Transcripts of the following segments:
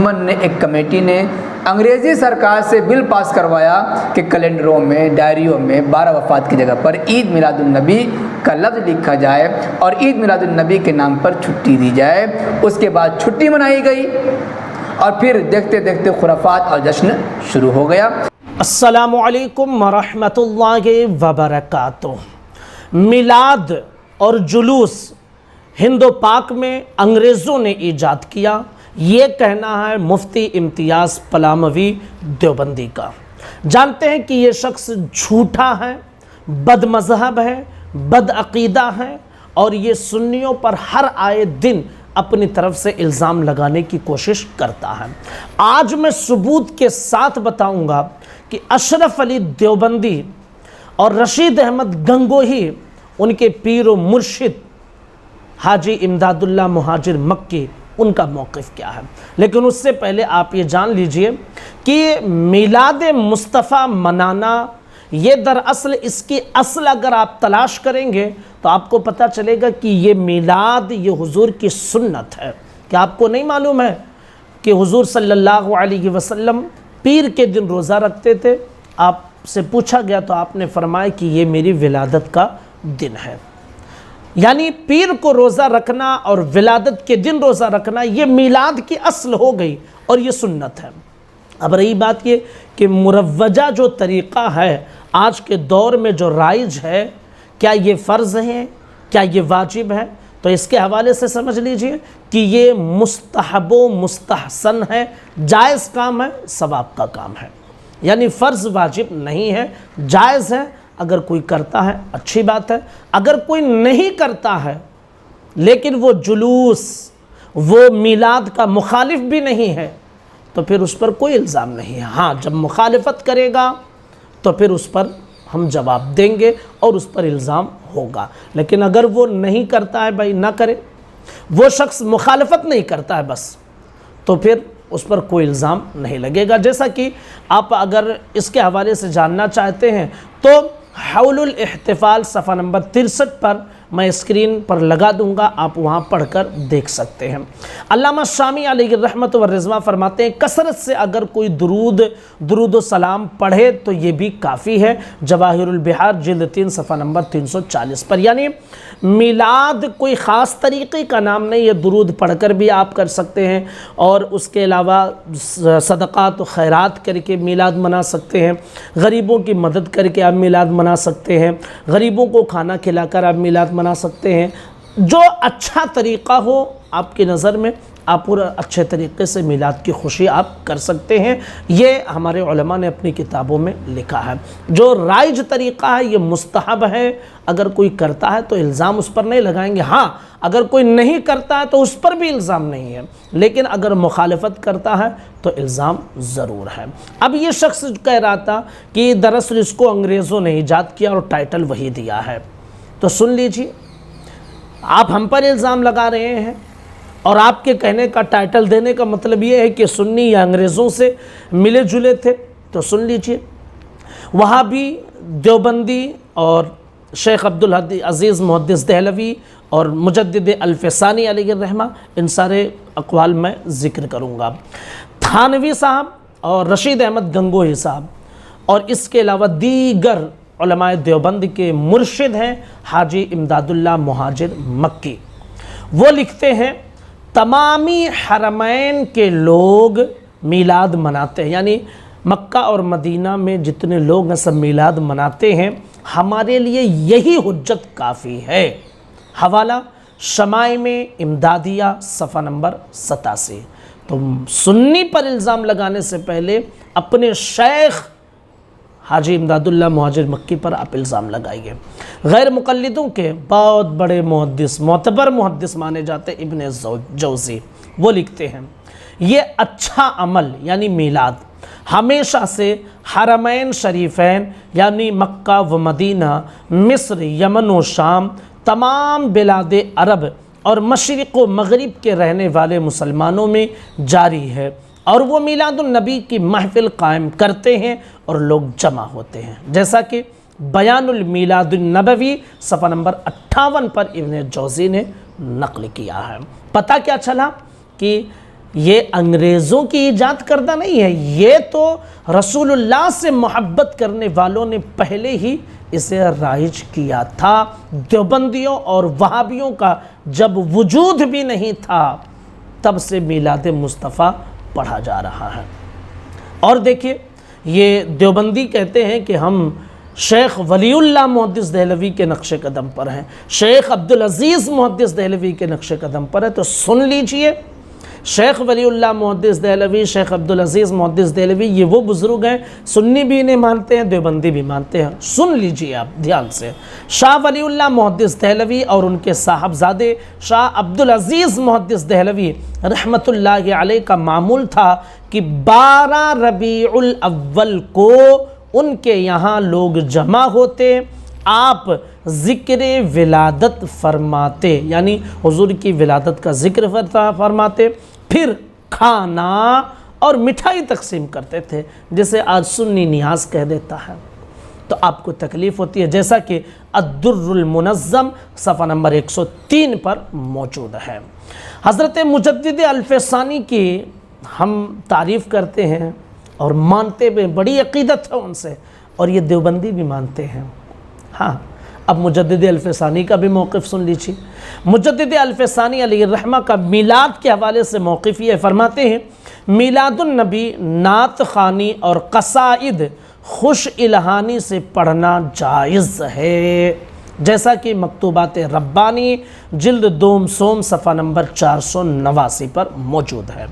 انجمن نے، ایک کمیٹی نے انگریزی سرکار سے بل پاس کروایا کہ کیلنڈروں میں، ڈائریوں میں 12 وفات کی جگہ پر عید میلاد النبی کا لفظ لکھا جائے اور عید میلاد النبی کے نام پر چھٹی دی جائے۔ اس کے بعد چھٹی منائی گئی اور پھر دیکھتے دیکھتے خرافات اور جشن شروع ہو گیا۔ السلام علیکم ورحمۃ اللہ وبرکاتہ۔ میلاد اور جلوس ہند و پاک میں انگریزوں نے ایجاد کیا، یہ کہنا ہے مفتی امتیاز پلاموی دیوبندی کا۔ جانتے ہیں کہ یہ شخص جھوٹا ہے، بد مذہب ہے، بد عقیدہ ہے اور یہ سنیوں پر ہر آئے دن اپنی طرف سے الزام لگانے کی کوشش کرتا ہے۔ آج میں ثبوت کے ساتھ بتاؤں گا کہ اشرف علی دیوبندی اور رشید احمد گنگوہی، ان کے پیر و مرشد حاجی امداد اللہ مہاجر مکی، ان کا موقف کیا ہے۔ لیکن اس سے پہلے آپ یہ جان لیجئے کہ میلاد مصطفیٰ منانا، یہ دراصل اس کی اصل اگر آپ تلاش کریں گے تو آپ کو پتہ چلے گا کہ یہ میلاد یہ حضور کی سنت ہے۔ کہ آپ کو نہیں معلوم ہے کہ حضور صلی اللہ علیہ وسلم پیر کے دن روزہ رکھتے تھے؟ آپ سے پوچھا گیا تو آپ نے فرمایا کہ یہ میری ولادت کا دن ہے۔ یعنی پیر کو روزہ رکھنا اور ولادت کے دن روزہ رکھنا یہ میلاد کی اصل ہو گئی اور یہ سنت ہے۔ اب رہی بات یہ کہ مروجہ جو طریقہ ہے آج کے دور میں جو رائج ہے، کیا یہ فرض ہے، کیا یہ واجب ہے؟ تو اس کے حوالے سے سمجھ لیجئے کہ یہ مستحب و مستحسن ہے، جائز کام ہے، ثواب کا کام ہے۔ یعنی فرض واجب نہیں ہے، جائز ہے، اگر کوئی کرتا ہے اچھی بات ہے۔ اگر کوئی نہیں کرتا ہے لیکن وہ جلوس، وہ میلاد کا مخالف بھی نہیں ہے تو پھر اس پر کوئی الزام نہیں ہے۔ ہاں، جب مخالفت کرے گا تو پھر اس پر ہم جواب دیں گے اور اس پر الزام ہوگا۔ لیکن اگر وہ نہیں کرتا ہے، بھائی نہ کرے، وہ شخص مخالفت نہیں کرتا ہے بس، تو پھر اس پر کوئی الزام نہیں لگے گا۔ جیسا کہ آپ اگر اس کے حوالے سے جاننا چاہتے ہیں تو حول الاحتفال صفحہ نمبر 63 پر میں اسکرین پر لگا دوں گا، آپ وہاں پڑھ کر دیکھ سکتے ہیں۔ علامہ شامی علیہ الرحمت والرضوان فرماتے ہیں کثرت سے اگر کوئی درود و سلام پڑھے تو یہ بھی کافی ہے۔ جواہر البحار جلد 3 صفحہ نمبر 340 پر۔ یعنی میلاد کوئی خاص طریقے کا نام نہیں ہے، درود پڑھ کر بھی آپ کر سکتے ہیں اور اس کے علاوہ صدقات و خیرات کر کے میلاد منا سکتے ہیں، غریبوں کی مدد کر کے آپ میلاد منا سکتے ہیں، غریبوں کو کھانا کھلا کر آپ میلاد منا سکتے ہیں۔ جو اچھا طریقہ ہو آپ کی نظر میں، آپ پورا اچھے طریقے سے میلاد کی خوشی آپ کر سکتے ہیں۔ یہ ہمارے علماء نے اپنی کتابوں میں لکھا ہے۔ جو رائج طریقہ ہے یہ مستحب ہے، اگر کوئی کرتا ہے تو الزام اس پر نہیں لگائیں گے۔ ہاں، اگر کوئی نہیں کرتا ہے تو اس پر بھی الزام نہیں ہے، لیکن اگر مخالفت کرتا ہے تو الزام ضرور ہے۔ اب یہ شخص کہہ رہا تھا کہ دراصل اس کو انگریزوں نے ایجاد کیا اور ٹائٹل وہی دیا ہے، تو سن لیجیے، آپ ہم پر الزام لگا رہے ہیں اور آپ کے کہنے کا ٹائٹل دینے کا مطلب یہ ہے کہ سنی یا انگریزوں سے ملے جلے تھے، تو سن لیجئے۔ وہابی، دیوبندی اور شیخ عبدالعزیز محدث دہلوی اور مجدد الفسانی علیہ الرحمہ، ان سارے اقوال میں ذکر کروں گا۔ تھانوی صاحب اور رشید احمد گنگوہی صاحب اور اس کے علاوہ دیگر علماء دیوبند کے مرشد ہیں حاجی امداد اللہ مہاجر مکی۔ وہ لکھتے ہیں تمامی حرمین کے لوگ میلاد مناتے ہیں، یعنی مکہ اور مدینہ میں جتنے لوگ ہیں سب میلاد مناتے ہیں، ہمارے لیے یہی حجت کافی ہے۔ حوالہ شمائم امدادیہ صفحہ نمبر 87۔ تو سنی پر الزام لگانے سے پہلے اپنے شیخ حاجی امداد اللہ مہاجر مکی پر آپ الزام لگائیے۔ غیر مقلدوں کے بہت بڑے محدث، معتبر محدث مانے جاتے ابن جوزی، وہ لکھتے ہیں یہ اچھا عمل یعنی میلاد ہمیشہ سے حرمین شریفین یعنی مکہ و مدینہ، مصر، یمن و شام، تمام بلاد عرب اور مشرق و مغرب کے رہنے والے مسلمانوں میں جاری ہے، اور وہ میلاد النبی کی محفل قائم کرتے ہیں اور لوگ جمع ہوتے ہیں، جیسا کہ بیان المیلاد النبوی صفحہ نمبر 58 پر ابن جوزی نے نقل کیا ہے۔ پتہ کیا چلا کہ یہ انگریزوں کی ایجاد کردہ نہیں ہے، یہ تو رسول اللہ سے محبت کرنے والوں نے پہلے ہی اسے رائج کیا تھا۔ دیوبندیوں اور وہابیوں کا جب وجود بھی نہیں تھا تب سے میلاد مصطفیٰ پڑھا جا رہا ہے۔ اور دیکھیے یہ دیوبندی کہتے ہیں کہ ہم شیخ ولی اللہ محدث دہلوی کے نقش قدم پر ہیں، شیخ عبدالعزیز محدث دہلوی کے نقش قدم پر ہے، تو سن لیجئے شیخ ولی اللہ محدث دہلوی، شیخ عبدالعزیز محدث دہلوی، یہ وہ بزرگ ہیں، سنی بھی انہیں مانتے ہیں، دیوبندی بھی مانتے ہیں۔ سن لیجئے آپ دھیان سے، شاہ ولی اللہ محدث دہلوی اور ان کے صاحبزادے شاہ عبدالعزیز محدث دہلوی رحمت اللہ علیہ کا معمول تھا کہ 12 ربیع الاول کو ان کے یہاں لوگ جمع ہوتے، آپ ذکر ولادت فرماتے، یعنی حضور کی ولادت کا ذکر فرماتے، پھر کھانا اور مٹھائی تقسیم کرتے تھے، جسے آج سنی نیاز کہہ دیتا ہے۔ تو آپ کو تکلیف ہوتی ہے، جیسا کہ الدر المنظم صفحہ نمبر 103 پر موجود ہے۔ حضرت مجدد الفسانی کی ہم تعریف کرتے ہیں اور مانتے ہوئے بڑی عقیدت ہے ان سے، اور یہ دیوبندی بھی مانتے ہیں۔ ہاں، اب مجدد الفسانی کا بھی موقف سن لیجیے۔ مجدد الفسانی علیہ الرحمہ کا میلاد کے حوالے سے موقف یہ فرماتے ہیں، میلاد النبی نعت خوانی اور قصائد خوش الہانی سے پڑھنا جائز ہے، جیسا کہ مکتوبات ربانی جلد دوم سوم صفحہ نمبر 489 پر موجود ہے۔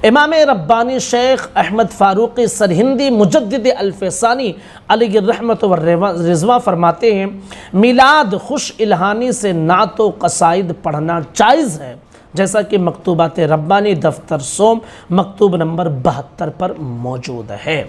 امام ربانی شیخ احمد فاروقی سرہندی مجدد الفسانی علیہ الرحمت والرضوان فرماتے ہیں، میلاد خوش الہانی سے نعت و قصائد پڑھنا جائز ہے، جیسا کہ مکتوبات ربانی دفتر سوم مکتوب نمبر 72 پر موجود ہے۔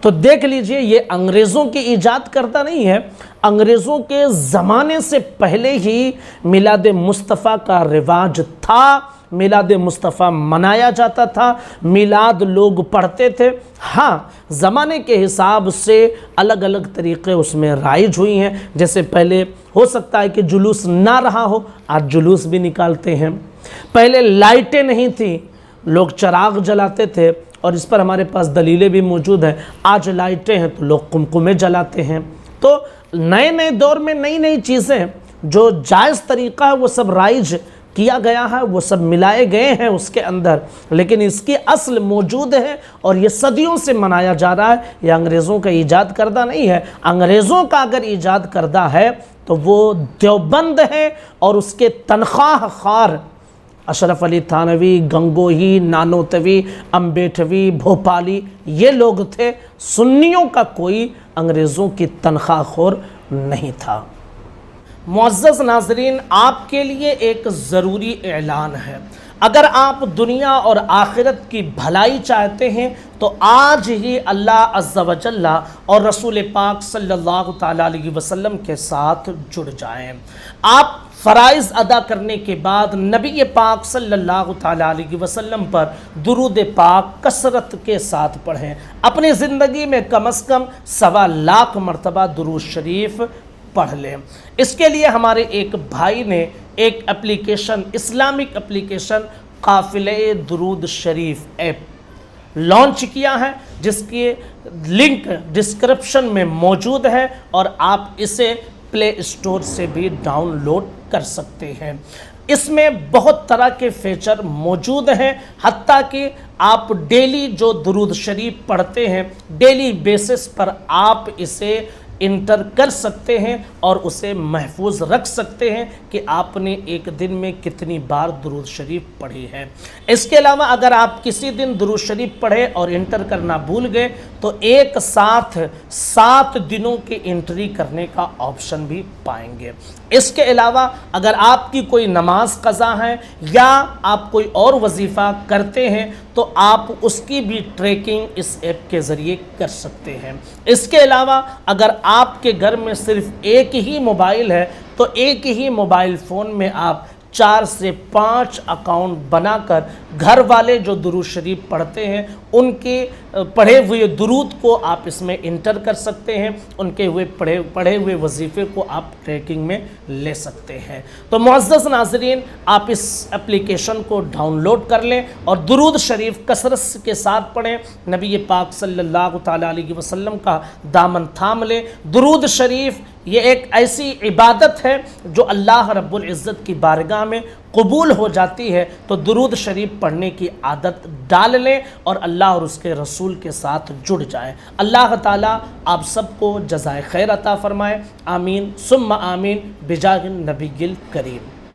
تو دیکھ لیجئے یہ انگریزوں کی ایجاد کردہ نہیں ہے، انگریزوں کے زمانے سے پہلے ہی میلاد مصطفیٰ کا رواج تھا، میلاد مصطفیٰ منایا جاتا تھا، میلاد لوگ پڑھتے تھے۔ ہاں، زمانے کے حساب سے الگ الگ طریقے اس میں رائج ہوئی ہیں، جیسے پہلے ہو سکتا ہے کہ جلوس نہ رہا ہو، آج جلوس بھی نکالتے ہیں۔ پہلے لائٹیں نہیں تھیں، لوگ چراغ جلاتے تھے، اور اس پر ہمارے پاس دلیلیں بھی موجود ہیں۔ آج لائٹیں ہیں تو لوگ قمقمے جلاتے ہیں۔ تو نئے نئے دور میں نئی نئی چیزیں جو جائز طریقہ ہے وہ سب رائج کیا گیا ہے، وہ سب ملائے گئے ہیں اس کے اندر، لیکن اس کی اصل موجود ہے اور یہ صدیوں سے منایا جا رہا ہے۔ یہ انگریزوں کا ایجاد کردہ نہیں ہے۔ انگریزوں کا اگر ایجاد کردہ ہے تو وہ دیوبند ہے، اور اس کے تنخواہ خوار اشرف علی تھانوی، گنگوہی، نانوتوی، امبیٹوی، بھوپالی، یہ لوگ تھے۔ سنیوں کا کوئی انگریزوں کی تنخواہ خور نہیں تھا۔ معزز ناظرین، آپ کے لیے ایک ضروری اعلان ہے۔ اگر آپ دنیا اور آخرت کی بھلائی چاہتے ہیں تو آج ہی اللہ عز و جل اور رسول پاک صلی اللہ تعالیٰ علیہ وسلم کے ساتھ جڑ جائیں۔ آپ فرائض ادا کرنے کے بعد نبی پاک صلی اللہ تعالیٰ علیہ وسلم پر درود پاک کثرت کے ساتھ پڑھیں۔ اپنی زندگی میں کم از کم 1.25 لاکھ مرتبہ درود شریف پڑھ لیں۔ اس کے لیے ہمارے ایک بھائی نے ایک اپلیکیشن، اسلامک اپلیکیشن قافلہ درود شریف ایپ لانچ کیا ہے، جس کی لنک ڈسکرپشن میں موجود ہے، اور آپ اسے پلے اسٹور سے بھی ڈاؤن لوڈ کر سکتے ہیں۔ اس میں بہت طرح کے فیچر موجود ہیں، حتیٰ کہ آپ ڈیلی جو درود شریف پڑھتے ہیں، ڈیلی بیسس پر آپ اسے انٹر کر سکتے ہیں اور اسے محفوظ رکھ سکتے ہیں کہ آپ نے ایک دن میں کتنی بار درود شریف پڑھی ہے۔ اس کے علاوہ اگر آپ کسی دن درود شریف پڑھے اور انٹر کرنا بھول گئے تو ایک ساتھ 7 دنوں کی انٹری کرنے کا آپشن بھی پائیں گے۔ اس کے علاوہ اگر آپ کی کوئی نماز قضا ہے یا آپ کوئی اور وظیفہ کرتے ہیں تو آپ اس کی بھی ٹریکنگ اس ایپ کے ذریعے کر سکتے ہیں۔ اس کے علاوہ اگر آپ کے گھر میں صرف ایک ہی موبائل ہے تو ایک ہی موبائل فون میں آپ 4 سے 5 اکاؤنٹ بنا کر گھر والے جو درود شریف پڑھتے ہیں ان کے پڑھے ہوئے درود کو آپ اس میں انٹر کر سکتے ہیں، ان کے پڑھے ہوئے وظیفے کو آپ ٹریکنگ میں لے سکتے ہیں۔ تو معزز ناظرین، آپ اس اپلیکیشن کو ڈاؤن لوڈ کر لیں اور درود شریف کثرت کے ساتھ پڑھیں، نبی پاک صلی اللہ تعالیٰ علیہ وسلم کا دامن تھام لیں۔ درود شریف یہ ایک ایسی عبادت ہے جو اللہ رب العزت کی بارگاہ میں قبول ہو جاتی ہے، تو درود شریف پڑھنے کی عادت ڈال لیں اور اللہ اور اس کے رسول کے ساتھ جڑ جائیں۔ اللہ تعالیٰ آپ سب کو جزائے خیر عطا فرمائے، آمین ثم آمین بجاہ النبی الکریم۔